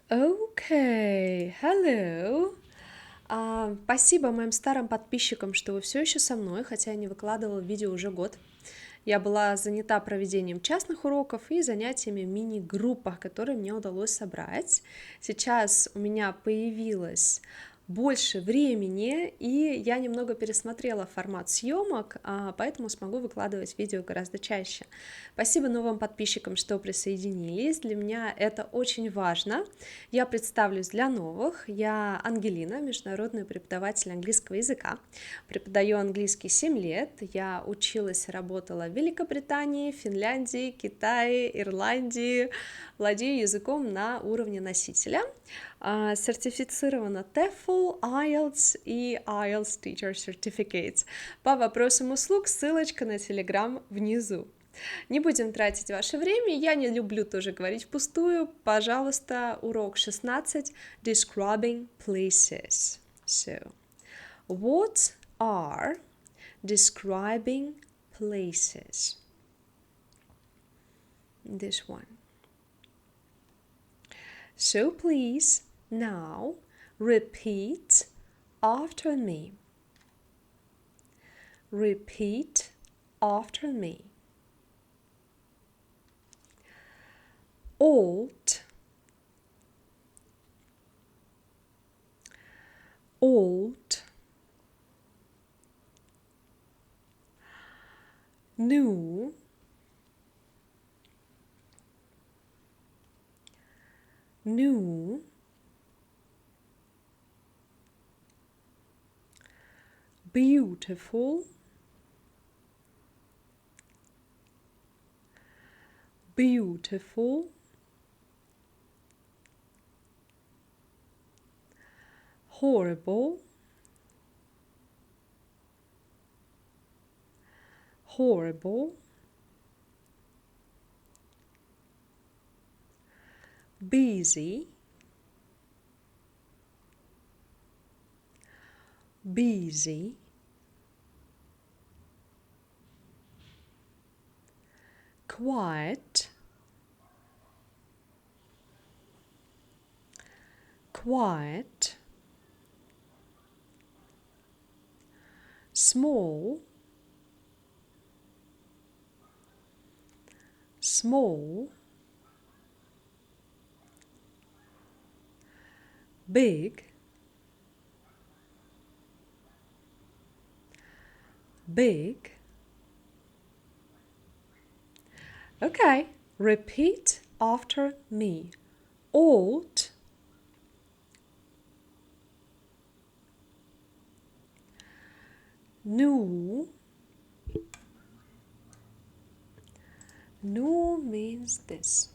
Okay, hello. Спасибо моим старым подписчикам, что вы все еще со мной, хотя я не выкладывала видео уже год. Я была занята проведением частных уроков и занятиями в мини-группах, которые мне удалось собрать. Сейчас у меня появилось больше времени, и я немного пересмотрела формат съемок, поэтому смогу выкладывать видео гораздо чаще. Спасибо новым подписчикам, что присоединились. Для меня это очень важно. Я представлюсь для новых. Я Ангелина, международный преподаватель английского языка. Преподаю английский 7 лет. Я училась и работала в Великобритании, Финляндии, Китае, Ирландии. Владею языком на уровне носителя. Сертифицирована TEFL, IELTS и IELTS Teacher Certificate. По вопросам услуг ссылочка на Телеграм внизу. Не будем тратить ваше время, я не люблю тоже говорить впустую. Пожалуйста, урок 16, Describing Places. So, what are describing places? This one. So please, now, repeat after me. Repeat after me. Old, old, new, new, beautiful, beautiful, horrible, horrible, busy, busy, quiet, quiet, small, small, big, big. Okay, repeat after me. Old, new, new means this.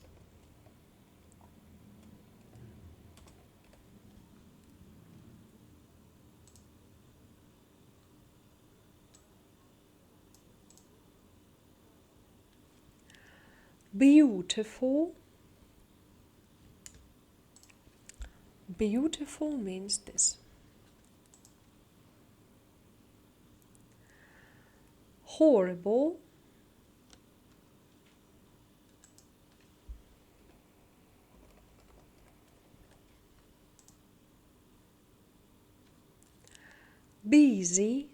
Beautiful, beautiful means this. Horrible, busy,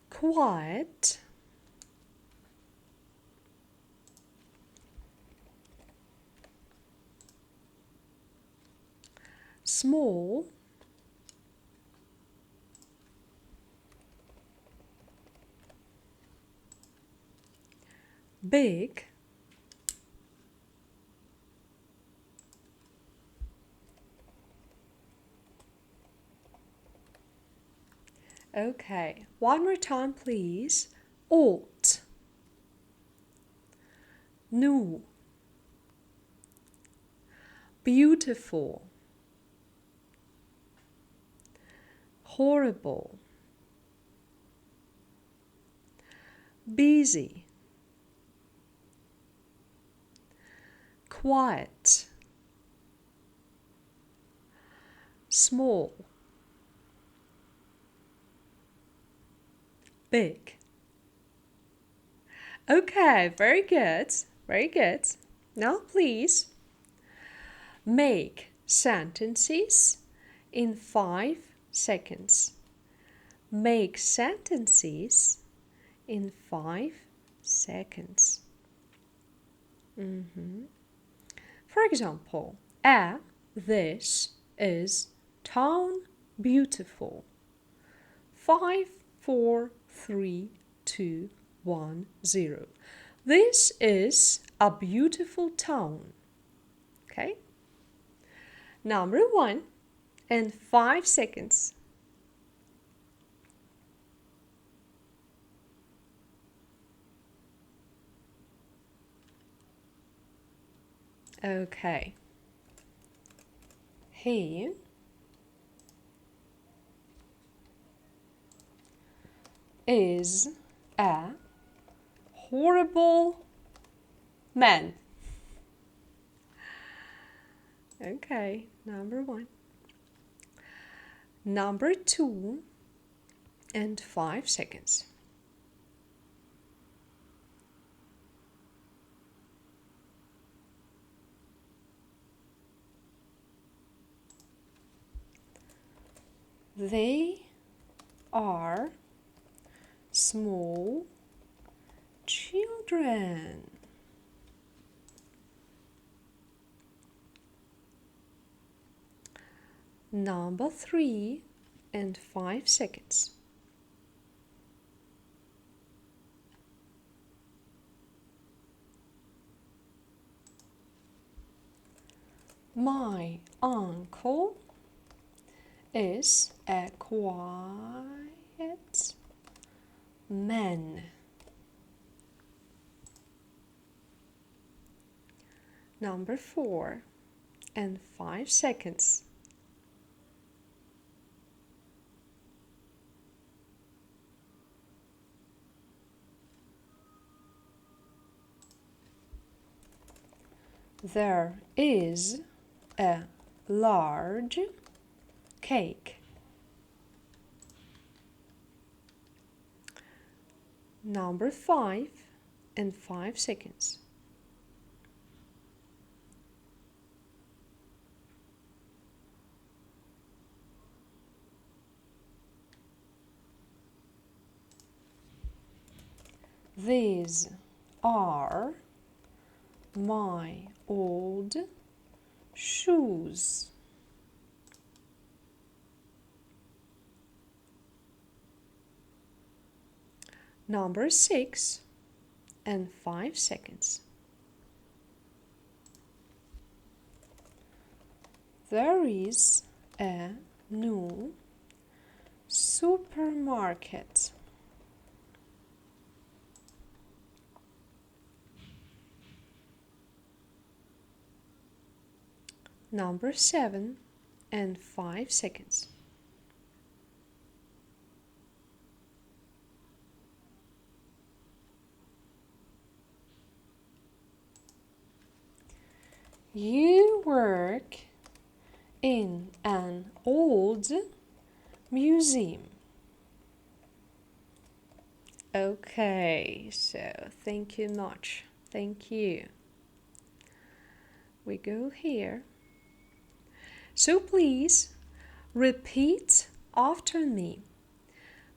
quiet, small, big, okay, one more time please. Old, new, beautiful, horrible, busy, quiet, small, big. Okay, very good, very good. Now please make sentences in 5 seconds. Make sentences in 5 seconds. For example, this is town beautiful. 5, 4, 3, 2, 1, 0. This is a beautiful town. Okay? Number 1 in 5 seconds. Okay. He is a horrible man. Okay, number 1. Number 2 and 5 seconds. They are small children. Number 3 and 5 seconds. My uncle is a quiet man. Number 4 and 5 seconds. There is a large cake. Number 5 and 5 seconds. These are my old shoes. Number 6 and 5 seconds. There is a new supermarket. Number 7 and 5 seconds. You work in an old museum. Okay, so thank you much. Thank you. We go here. So please repeat after me.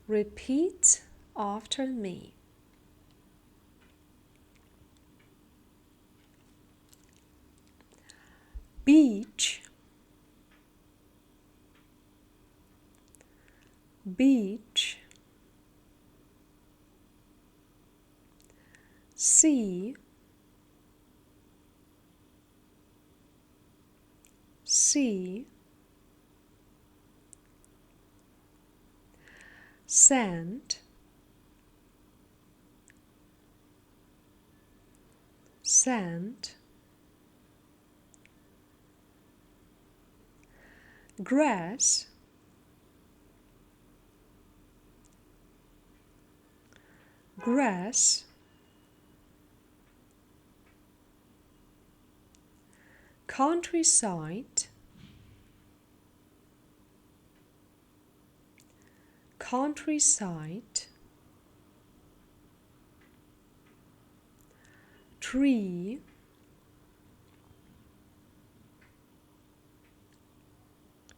Repeat after me. Beach, beach. Sea, sea. Sand, sand. Grass, grass. Countryside, countryside. tree,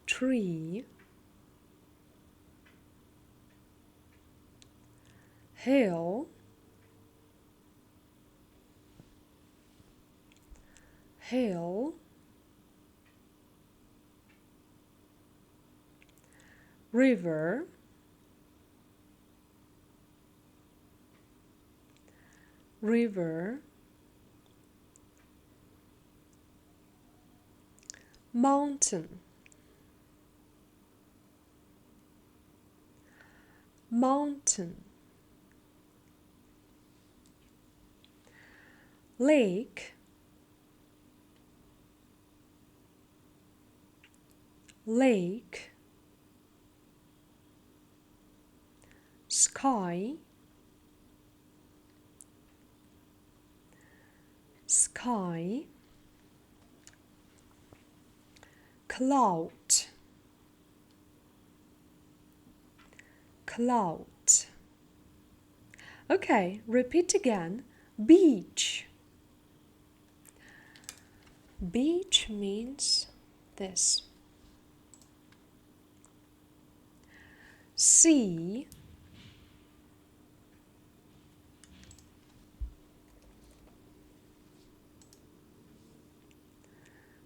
tree, hill, hill, river, river, mountain, mountain, lake, lake, sky, sky, cloud, cloud. Okay, repeat again. Beach. Beach means this. Sea,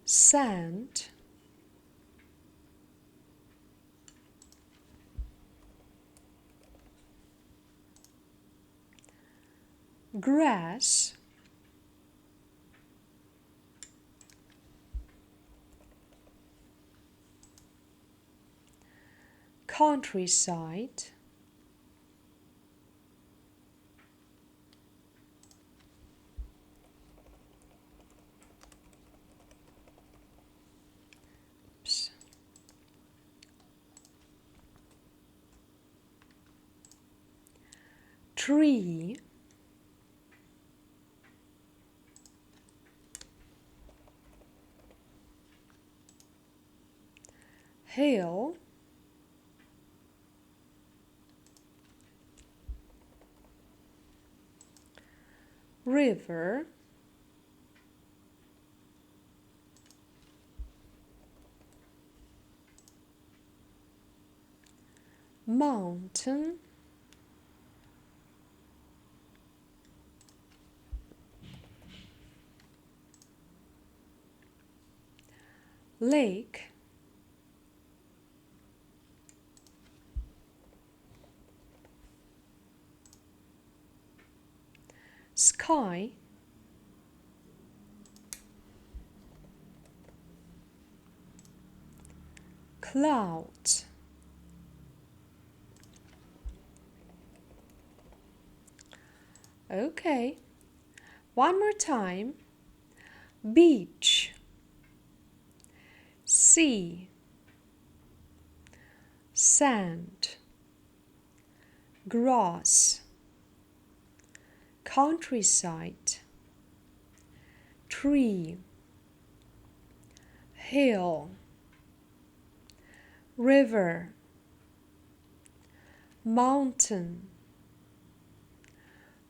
sand, grass, countryside, tree, hill, river, mountain, lake, sky, cloud. Okay, one more time. Beach, sea, sand, grass, countryside, tree, hill, river, mountain,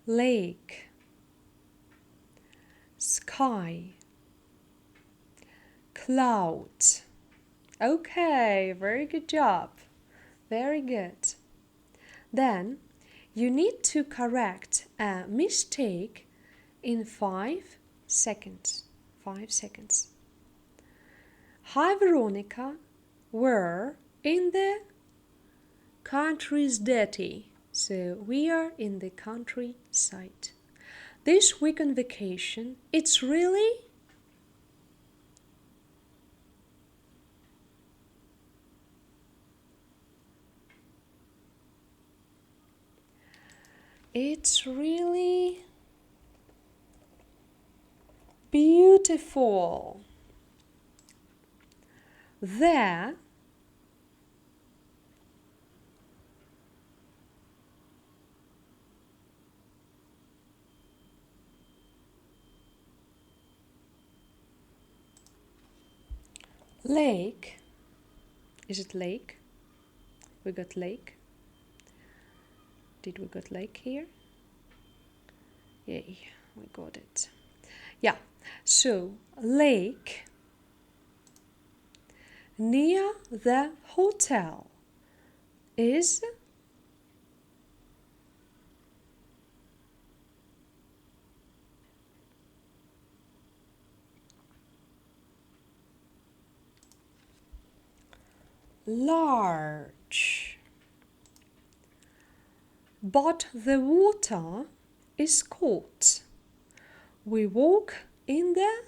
lake, sky, cloud. Okay, very good job. Very good. Then you need to correct a mistake in 5 seconds. 5 seconds. Hi Veronica, we're in the country's dirty. So we are in the countryside. This week on vacation, it's really beautiful. There lake. Is it lake? We got lake. Did we got lake here? Yay, we got it. Yeah, so lake near the hotel is large, but the water is cold. We walk in the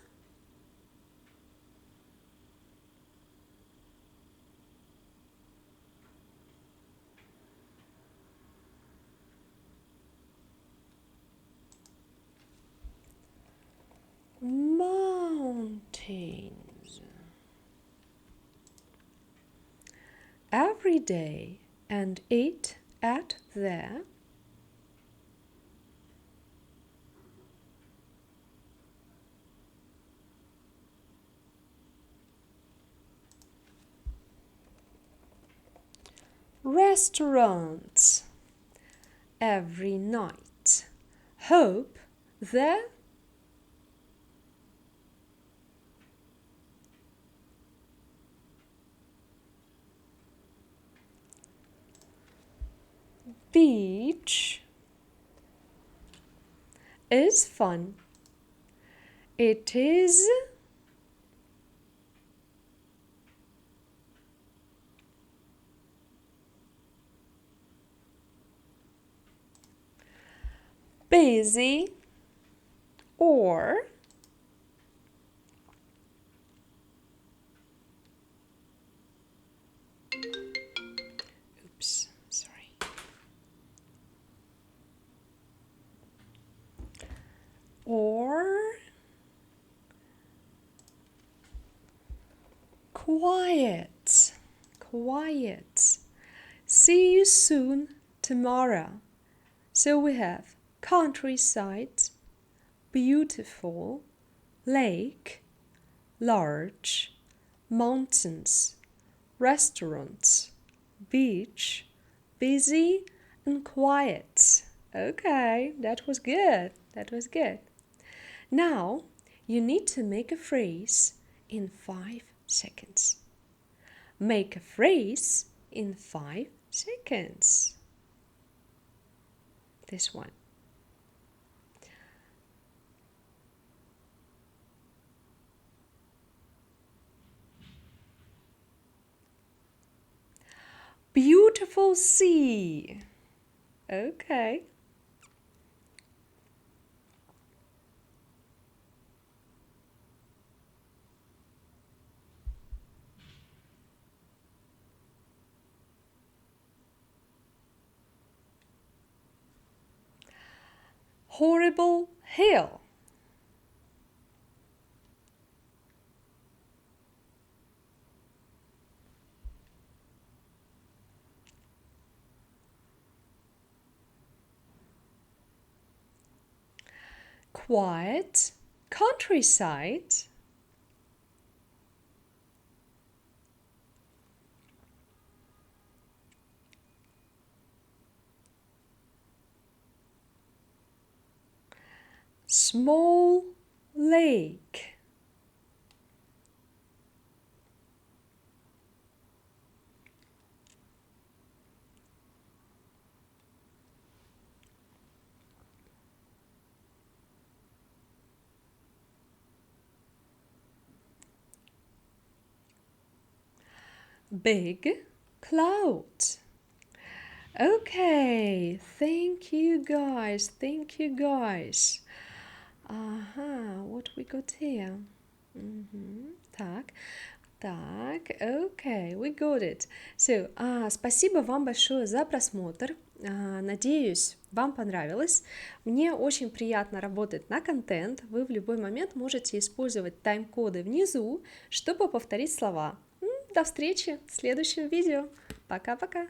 mountains every day and eat at the restaurants every night. Hope the beach is fun. It is busy or oops, sorry. Or quiet, quiet. See you soon tomorrow. So we have countryside, beautiful, lake, large, mountains, restaurants, beach, busy and quiet. Okay, that was good. That was good. Now you need to make a phrase in 5 seconds. Make a phrase in 5 seconds. This one. Beautiful sea. Okay. Horrible hill. Quiet countryside. Small lake. Big cloud. Okay, thank you guys, thank you guys. What we got here? Так, okay, we got it. So, спасибо вам большое за просмотр. Надеюсь, вам понравилось. Мне очень приятно работать на контент. Вы в любой момент можете использовать тайм-коды внизу, чтобы повторить слова. До встречи в следующем видео. Пока-пока!